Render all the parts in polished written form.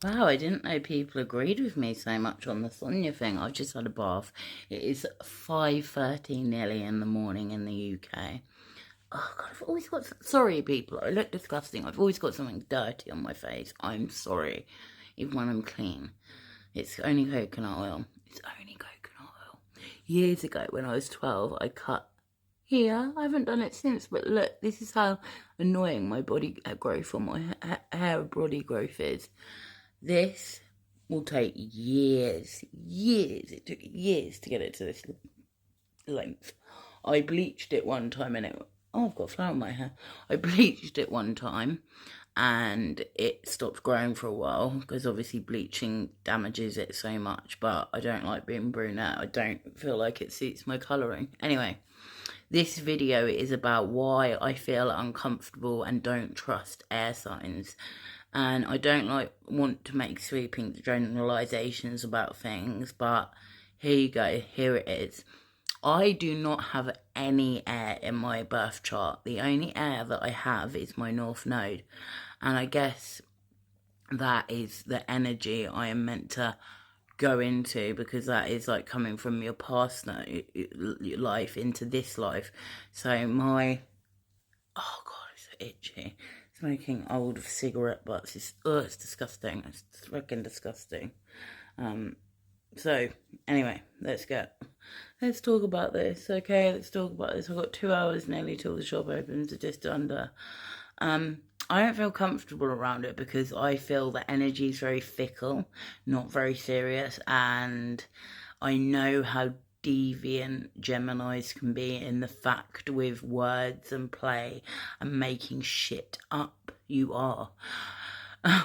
Wow, I didn't know people agreed with me so much on the Sonia thing. I've just had a bath. It is 5:30 nearly in the morning in the UK. Oh God, I've always got. Sorry, people. I look disgusting. I've always got something dirty on my face. I'm sorry, even when I'm clean. It's only coconut oil. It's only coconut oil. Years ago, when I was 12, I cut here. I haven't done it since, but look, this is how annoying my body growth or my hair body growth is. This will take years. Years. It took years to get it to this length. I bleached it one time and it. Oh, I've got flour in my hair. I bleached it one time and it stopped growing for a while because obviously bleaching damages it so much, but I don't like being brunette. I don't feel like it suits my colouring. Anyway, this video is about why I feel uncomfortable and don't trust air signs. And I don't want to make sweeping generalizations about things, but here you go, here it is. I do not have any air in my birth chart. The only air that I have is my North Node. And I guess that is the energy I am meant to go into, because that is like coming from your past life into this life. So my, oh God, it's so itchy. Smoking old cigarette butts it's disgusting. It's freaking disgusting. So anyway, let's talk about this. Okay, let's talk about this. I've got 2 hours nearly till the shop opens, just under. I don't feel comfortable around it because I feel the energy is very fickle, not very serious, and I know how deviant Geminis can be in the fact with words and play and making shit up. You are.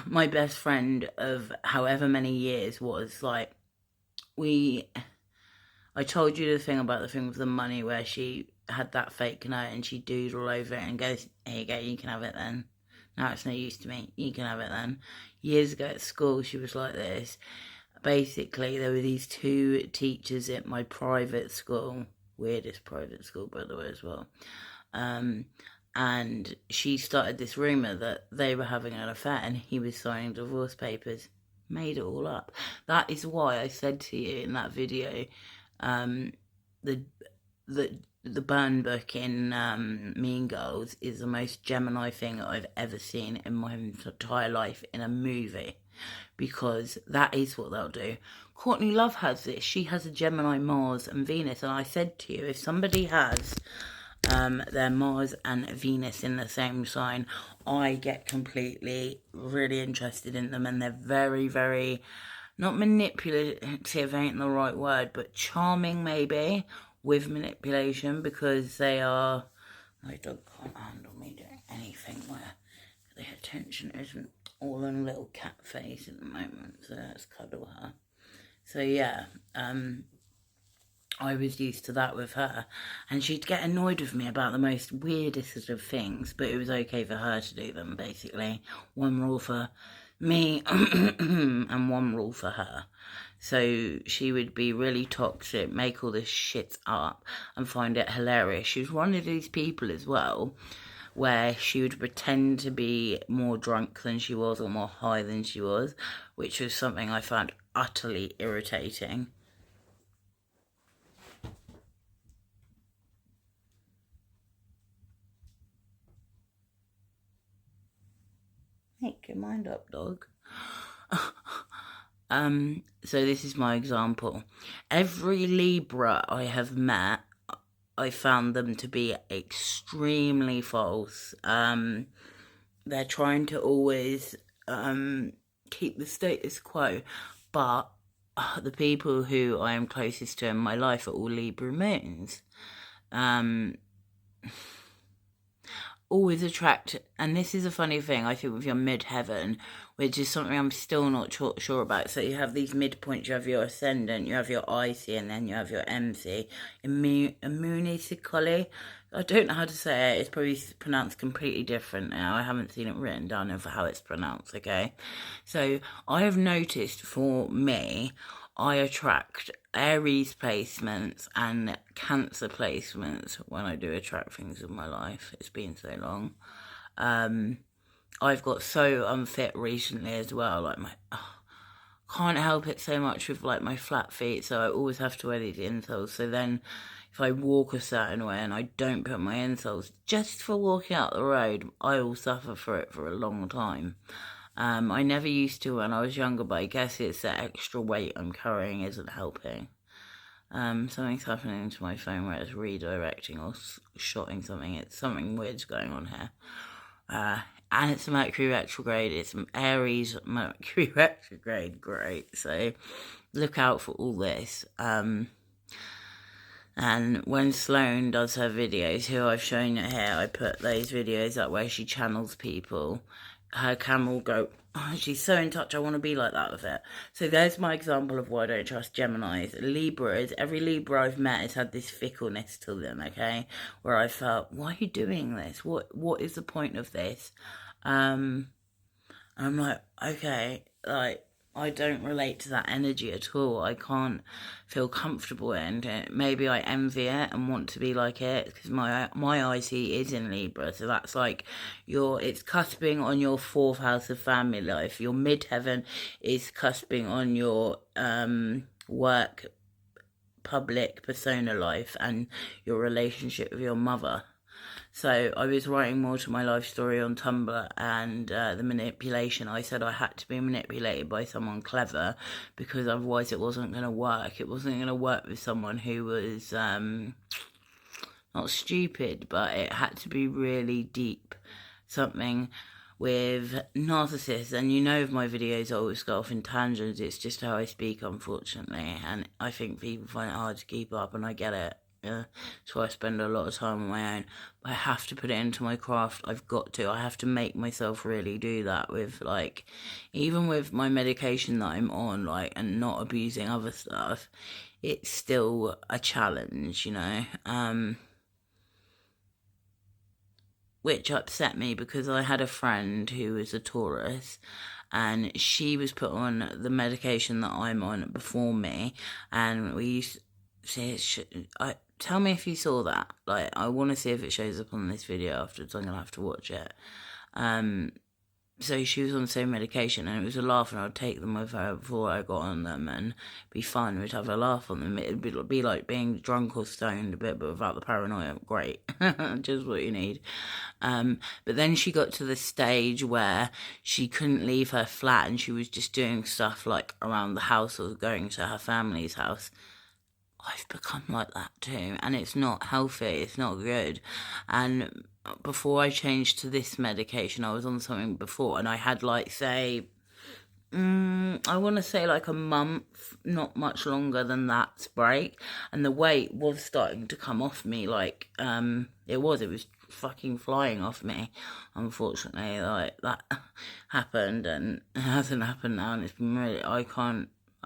My best friend of however many years was like, I told you the thing about the thing with the money where she had that fake note and she doodled over it and goes, here you go, you can have it then. Now it's no use to me, you can have it then. Years ago at school, she was like this. Basically, there were these two teachers at my private school, weirdest private school, by the way, as well. And she started this rumour that they were having an affair and he was signing divorce papers. Made it all up. That is why I said to you in that video, the burn book in Mean Girls is the most Gemini thing I've ever seen in my entire life in a movie, because that is what they'll do. Courtney Love has this. She has a Gemini, Mars and Venus, and I said to you, if somebody has their Mars and Venus in the same sign, I get completely really interested in them, and they're very, very, not manipulative ain't the right word, but charming maybe, with manipulation, because they are, my dog can't handle me doing anything where the attention isn't all in a little cat face at the moment, so let's cuddle her. So yeah, I was used to that with her, and she'd get annoyed with me about the most weirdest of things, but it was okay for her to do them, basically. One rule for me and one rule for her. So she would be really toxic, make all this shit up and find it hilarious. She was one of these people as well where she would pretend to be more drunk than she was or more high than she was, which was something I found utterly irritating. Make your mind up, dog. So this is my example. Every Libra I have met, I found them to be extremely false. They're trying to always keep the status quo, but the people who I am closest to in my life are all Libra moons. Always attract, and this is a funny thing, I think, with your midheaven, which is something I'm still not sure about. So you have these midpoints, you have your ascendant, you have your IC, and then you have your MC. Immunisically. I don't know how to say it. It's probably pronounced completely different now. I haven't seen it written down of how it's pronounced, okay? So I have noticed, for me, I attract Aries placements and Cancer placements when I do attract things in my life. It's been so long. I've got so unfit recently as well. Like can't help it so much with like my flat feet, so I always have to wear these insoles. So then if I walk a certain way and I don't put my insoles just for walking out the road, I will suffer for it for a long time. I never used to when I was younger, but I guess it's the extra weight I'm carrying isn't helping. Something's happening to my phone where it's redirecting or shotting something. It's something weird's going on here. And it's Mercury retrograde. It's Aries Mercury retrograde. Great. So look out for all this. And when Sloane does her videos, who I've shown you here, I put those videos up where she channels people. Her camera will go, oh, she's so in touch, I want to be like that with it. So there's my example of why I don't trust Geminis. Libras, every Libra I've met has had this fickleness to them, okay? Where I felt, why are you doing this? What is the point of this? And I'm like, okay, like, I don't relate to that energy at all. I can't feel comfortable in it. Maybe I envy it and want to be like it because my IC is in Libra, so that's like it's cusping on your 4th house of family life. Your midheaven is cusping on your work, public persona life, and your relationship with your mother. So I was writing more to my life story on Tumblr, and the manipulation, I said I had to be manipulated by someone clever because otherwise it wasn't going to work. It wasn't going to work with someone who was not stupid, but it had to be really deep. Something with narcissists, and you know, if my videos always go off in tangents, it's just how I speak, unfortunately, and I think people find it hard to keep up, and I get it. Yeah, so I spend a lot of time on my own. But I have to put it into my craft. I've got to. I have to make myself really do that with, like, even with my medication that I'm on, like, and not abusing other stuff, it's still a challenge, you know. Which upset me because I had a friend who was a Taurus, and she was put on the medication that I'm on before me, and we used to say, tell me if you saw that. Like, I want to see if it shows up on this video afterwards. I'm going to have to watch it. So she was on the same medication, and it was a laugh, and I'd take them with her before I got on them, and be fun. We'd have a laugh on them. It'd be like being drunk or stoned a bit, but without the paranoia. Great. Just what you need. But then she got to the stage where she couldn't leave her flat, and she was just doing stuff like around the house or going to her family's house. I've become like that too, and it's not healthy, it's not good. And before I changed to this medication, I was on something before, and I had, like, say, I want to say like a month, not much longer than that, break, and the weight was starting to come off me, like, it was fucking flying off me. Unfortunately, like, that happened, and it hasn't happened now, and it's been really,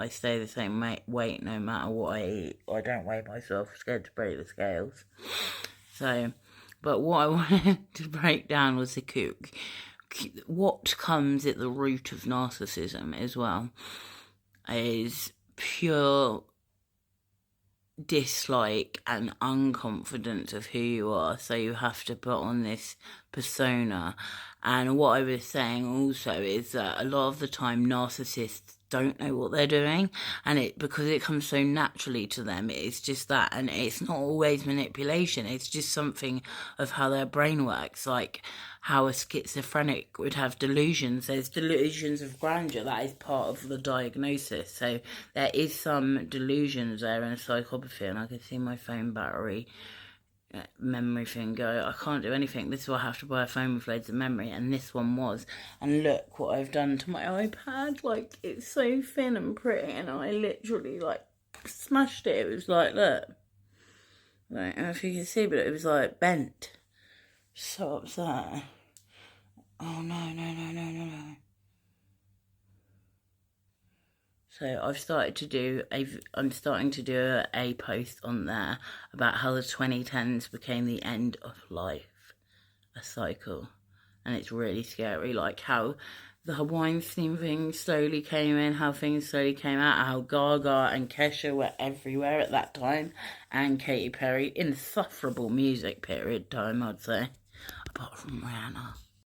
I stay the same weight no matter what I eat. I don't weigh myself, I'm scared to break the scales. So, but what I wanted to break down was what comes at the root of narcissism as well is pure dislike and unconfidence of who you are, so you have to put on this persona. And what I was saying also is that a lot of the time narcissists don't know what they're doing, and because it comes so naturally to them, it's just that, and it's not always manipulation, it's just something of how their brain works, like how a schizophrenic would have delusions. There's delusions of grandeur, that is part of the diagnosis, so there is some delusions there in psychopathy. And I can see my phone battery memory thing go. I can't do anything. This is why I have to buy a phone with loads of memory, and this one was. And look what I've done to my iPad. Like, it's so thin and pretty, and I literally, like, smashed it. It was like, look, I don't know if you can see, but it was like bent. So upset. Oh no. So I'm starting to do a post on there about how the 2010s became the end of life, a cycle, and it's really scary. Like how the Weinstein thing slowly came in, how things slowly came out, how Gaga and Kesha were everywhere at that time, and Katy Perry, insufferable music period time, I'd say, apart from Rihanna.